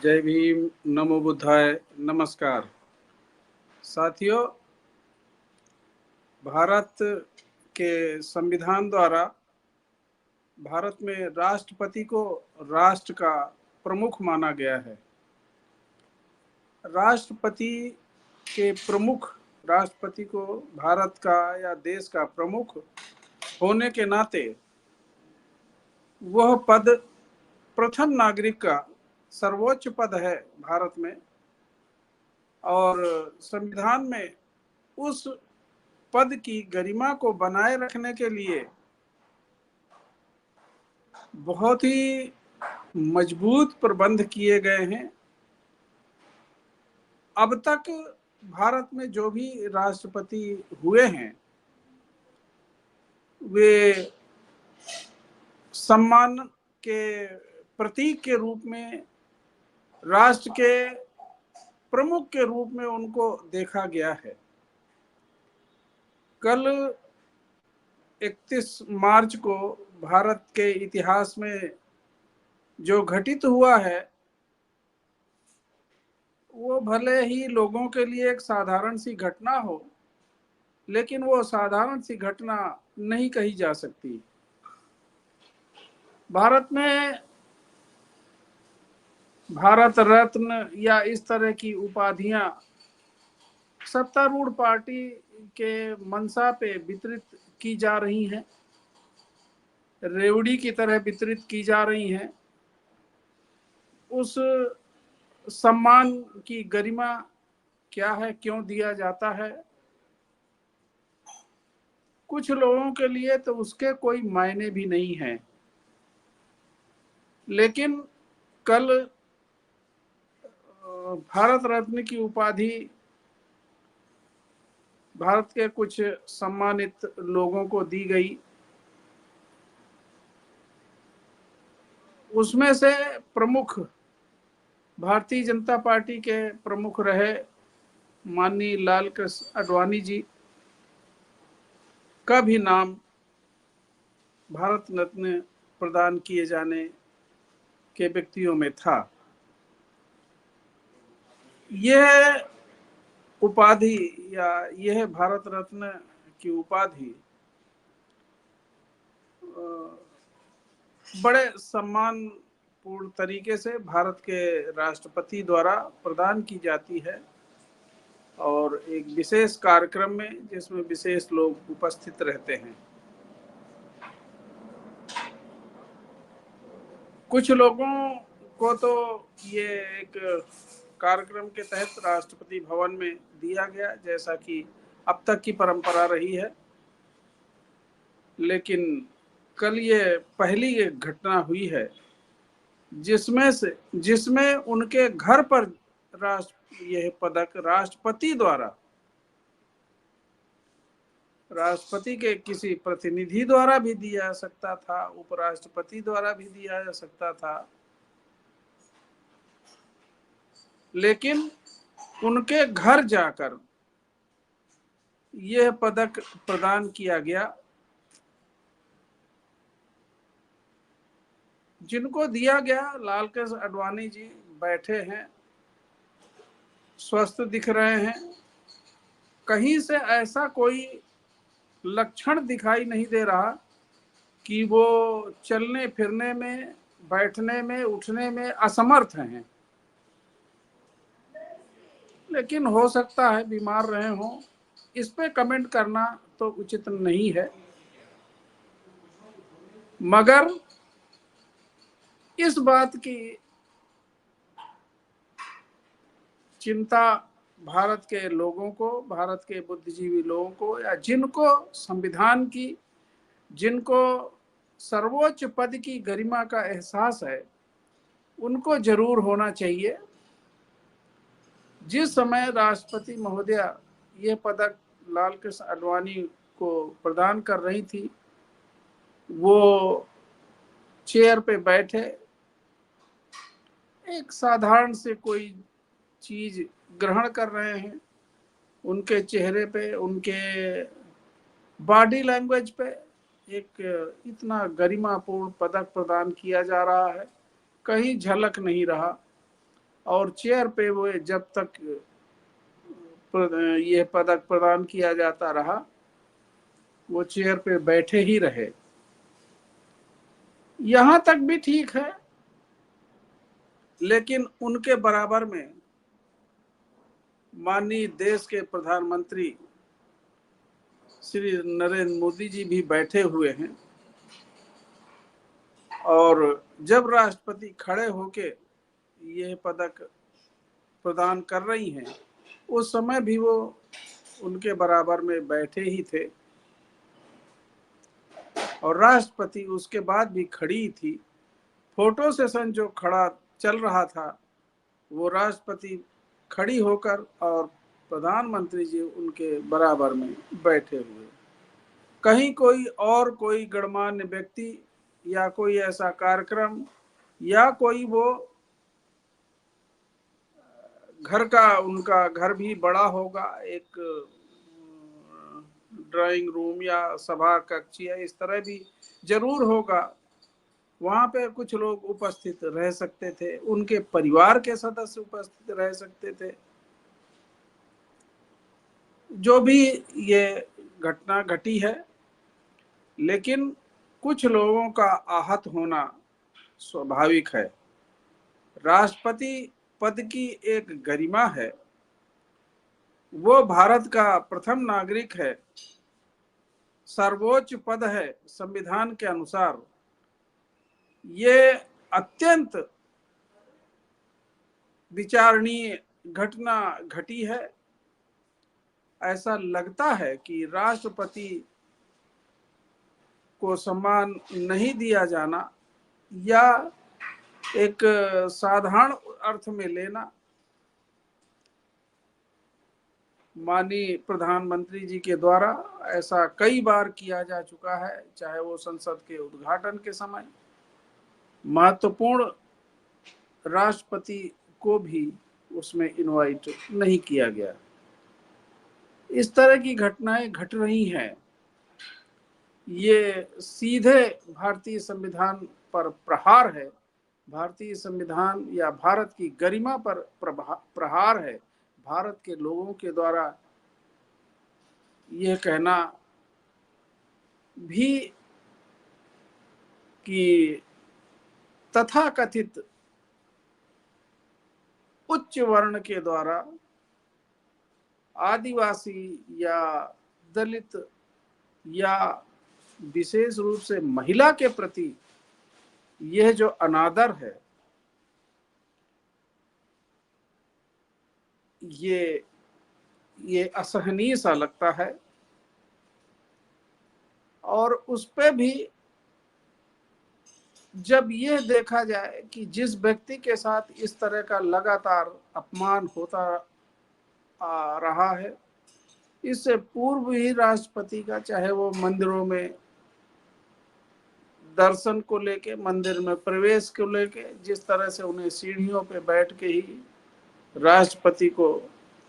जय भीम, नमो बुद्धाय, नमस्कार। साथियों, भारत के संविधान द्वारा भारत में राष्ट्रपति को राष्ट्र का प्रमुख माना गया है। राष्ट्रपति के प्रमुख राष्ट्रपति को भारत का या देश का प्रमुख होने के नाते वह पद प्रथम नागरिक का सर्वोच्च पद है भारत में, और संविधान में उस पद की गरिमा को बनाए रखने के लिए बहुत ही मजबूत प्रबंध किए गए हैं। अब तक भारत में जो भी राष्ट्रपति हुए हैं वे सम्मान के प्रतीक के रूप में, राष्ट्र के प्रमुख के रूप में उनको देखा गया है। कल 31 मार्च को भारत के इतिहास में जो घटित हुआ है वो भले ही लोगों के लिए एक साधारण सी घटना हो, लेकिन वो साधारण सी घटना नहीं कही जा सकती। भारत में भारत रत्न या इस तरह की उपाधियां सत्तारूढ़ पार्टी के मंशा पे वितरित की जा रही हैं, रेवड़ी की तरह वितरित की जा रही हैं। उस सम्मान की गरिमा क्या है, क्यों दिया जाता है? कुछ लोगों के लिए तो उसके कोई मायने भी नहीं हैं, लेकिन कल भारत रत्न की उपाधि भारत के कुछ सम्मानित लोगों को दी गई। उसमें से प्रमुख भारतीय जनता पार्टी के प्रमुख रहे माननीय लाल कृष्ण आडवाणी जी का भी नाम भारत रत्न प्रदान किए जाने के व्यक्तियों में था। यह उपाधि या यह भारत रत्न की उपाधि बड़े सम्मानपूर्ण तरीके से भारत के राष्ट्रपति द्वारा प्रदान की जाती है, और एक विशेष कार्यक्रम में जिसमें विशेष लोग उपस्थित रहते हैं। कुछ लोगों को तो ये एक कार्यक्रम के तहत राष्ट्रपति भवन में दिया गया, जैसा कि अब तक की परंपरा रही है, लेकिन कल ये पहली एक घटना हुई है जिसमें उनके घर पर यह पदक राष्ट्रपति द्वारा, राष्ट्रपति के किसी प्रतिनिधि द्वारा भी दिया जा सकता था, उपराष्ट्रपति द्वारा भी दिया जा सकता था, लेकिन उनके घर जाकर यह पदक प्रदान किया गया। जिनको दिया गया, लाल कृष्ण आडवाणी जी बैठे हैं, स्वस्थ दिख रहे हैं, कहीं से ऐसा कोई लक्षण दिखाई नहीं दे रहा कि वो चलने फिरने में, बैठने में, उठने में असमर्थ हैं। लेकिन हो सकता है बीमार रहे हों, इस पे कमेंट करना तो उचित नहीं है। मगर इस बात की चिंता भारत के लोगों को, भारत के बुद्धिजीवी लोगों को, या जिनको संविधान की, जिनको सर्वोच्च पद की गरिमा का एहसास है, उनको जरूर होना चाहिए। जिस समय राष्ट्रपति महोदया ये पदक लाल कृष्ण आडवाणी को प्रदान कर रही थी, वो चेयर पे बैठे एक साधारण से कोई चीज ग्रहण कर रहे हैं। उनके चेहरे पे, उनके बॉडी लैंग्वेज पे एक इतना गरिमापूर्ण पदक प्रदान किया जा रहा है, कहीं झलक नहीं रहा। और चेयर पे वो जब तक ये पदक प्रदान किया जाता रहा वो चेयर पे बैठे ही रहे। यहां तक भी ठीक है, लेकिन उनके बराबर में माननीय देश के प्रधानमंत्री श्री नरेंद्र मोदी जी भी बैठे हुए हैं, और जब राष्ट्रपति खड़े होके ये पदक प्रदान कर रही हैं उस समय भी वो उनके बराबर में बैठे ही थे, और राष्ट्रपति उसके बाद भी खड़ी थी। फोटो सेशन जो खड़ा चल रहा था वो राष्ट्रपति खड़ी होकर और प्रधानमंत्री जी उनके बराबर में बैठे हुए। कहीं कोई गणमान्य व्यक्ति या कोई ऐसा कार्यक्रम या कोई वो घर का उनका घर भी बड़ा होगा, एक ड्राइंग रूम या सभा कक्ष या इस तरह भी जरूर होगा, वहां पे कुछ लोग उपस्थित रह सकते थे, उनके परिवार के सदस्य उपस्थित रह सकते थे। जो भी ये घटना घटी है, लेकिन कुछ लोगों का आहत होना स्वाभाविक है। राष्ट्रपति पद की एक गरिमा है, वो भारत का प्रथम नागरिक है, सर्वोच्च पद है संविधान के अनुसार। ये अत्यंत विचारणीय घटना घटी है। ऐसा लगता है कि राष्ट्रपति को सम्मान नहीं दिया जाना या एक साधारण अर्थ में लेना माननीय प्रधानमंत्री जी के द्वारा ऐसा कई बार किया जा चुका है, चाहे वो संसद के उद्घाटन के समय महत्वपूर्ण राष्ट्रपति को भी उसमें इनवाइट नहीं किया गया। इस तरह की घटनाएं घट रही हैं, ये सीधे भारतीय संविधान पर प्रहार है, भारतीय संविधान या भारत की गरिमा पर प्रहार है। भारत के लोगों के द्वारा यह कहना भी कि तथाकथित उच्च वर्ण के द्वारा आदिवासी या दलित या विशेष रूप से महिला के प्रति यह जो अनादर है, ये असहनीय सा लगता है। और उस पे भी जब यह देखा जाए कि जिस व्यक्ति के साथ इस तरह का लगातार अपमान होता आ रहा है, इससे पूर्व ही राष्ट्रपति का, चाहे वो मंदिरों में दर्शन को लेके, मंदिर में प्रवेश को लेके, जिस तरह से उन्हें सीढ़ियों पे बैठ के ही राष्ट्रपति को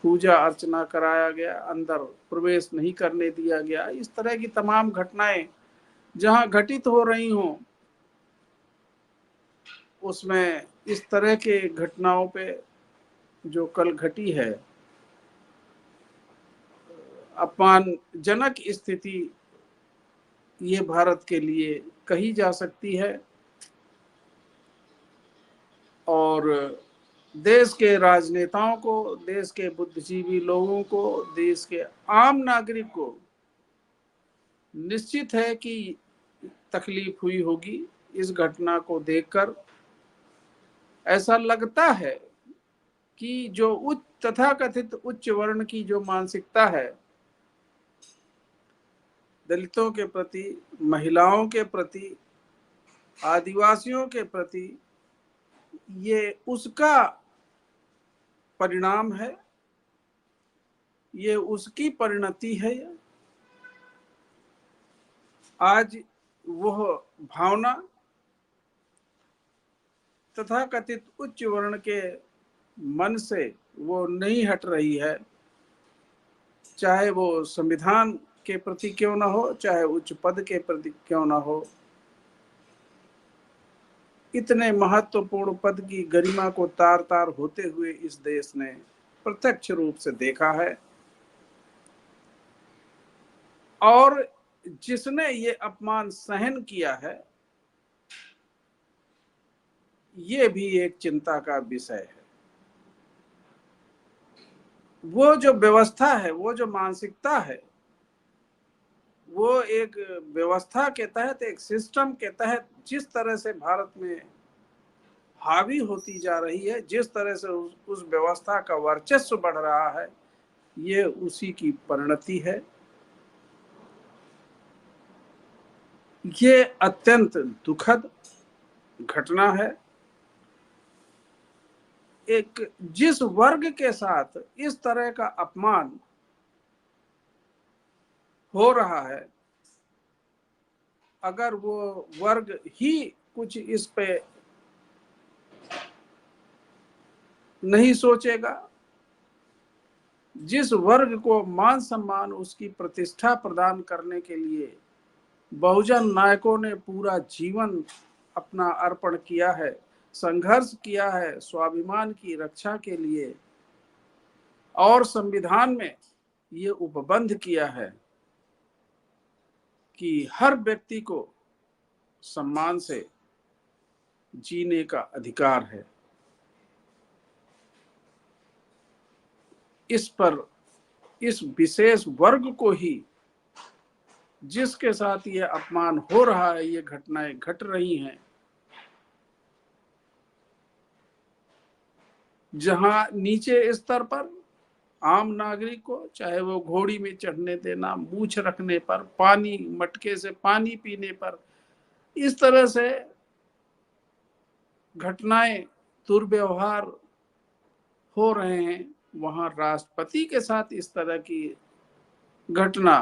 पूजा अर्चना कराया गया, अंदर प्रवेश नहीं करने दिया गया, इस तरह की तमाम घटनाएं जहां घटित हो रही हों, उसमें इस तरह के घटनाओं पे जो कल घटी है, अपमानजनक स्थिति ये भारत के लिए कही जा सकती है। और देश के राजनेताओं को, देश के बुद्धिजीवी लोगों को, देश के आम नागरिक को निश्चित है कि तकलीफ हुई होगी इस घटना को देखकर। ऐसा लगता है कि जो तथाकथित उच्च वर्ण की जो मानसिकता है दलितों के प्रति, महिलाओं के प्रति, आदिवासियों के प्रति, ये उसका परिणाम है, ये उसकी परिणति है। आज वह भावना तथाकथित उच्च वर्ण के मन से वो नहीं हट रही है, चाहे वो संविधान के प्रति क्यों ना हो, चाहे उच्च पद के प्रति क्यों ना हो। इतने महत्वपूर्ण पद की गरिमा को तार तार होते हुए इस देश ने प्रत्यक्ष रूप से देखा है। और जिसने ये अपमान सहन किया है, ये भी एक चिंता का विषय है। वो जो व्यवस्था है, वो जो मानसिकता है, वो एक व्यवस्था के तहत, एक सिस्टम के तहत जिस तरह से भारत में हावी होती जा रही है, जिस तरह से उस व्यवस्था का वर्चस्व बढ़ रहा है, ये उसी की परिणति है। ये अत्यंत दुखद घटना है। एक जिस वर्ग के साथ इस तरह का अपमान हो रहा है, अगर वो वर्ग ही कुछ इस पे नहीं सोचेगा, जिस वर्ग को मान सम्मान, उसकी प्रतिष्ठा प्रदान करने के लिए बहुजन नायकों ने पूरा जीवन अपना अर्पण किया है, संघर्ष किया है स्वाभिमान की रक्षा के लिए, और संविधान में ये उपबंध किया है कि हर व्यक्ति को सम्मान से जीने का अधिकार है, इस पर, इस विशेष वर्ग को ही, जिसके साथ ये अपमान हो रहा है, ये घटनाएं घट रही हैं, जहां नीचे स्तर पर आम नागरिक को, चाहे वो घोड़ी में चढ़ने देना, मूछ रखने पर, पानी मटके से पानी पीने पर, इस तरह से घटनाएं, दुर्व्यवहार हो रहे हैं, वहां राष्ट्रपति के साथ इस तरह की घटना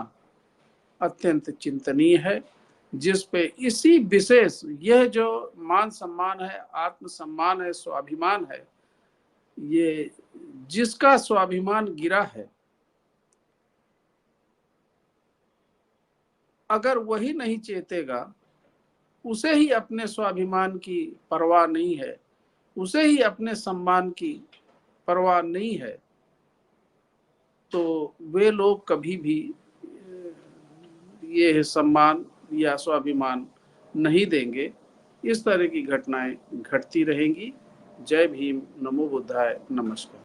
अत्यंत चिंतनीय है, जिस पे इसी विशेष, यह जो मान सम्मान है, आत्मसम्मान है, स्वाभिमान है, ये जिसका स्वाभिमान गिरा है, अगर वही नहीं चेतेगा, उसे ही अपने स्वाभिमान की परवाह नहीं है, उसे ही अपने सम्मान की परवाह नहीं है, तो वे लोग कभी भी ये सम्मान या स्वाभिमान नहीं देंगे। इस तरह की घटनाएं घटती रहेंगी। जय भीम, नमो बुद्धाय, नमस्कार।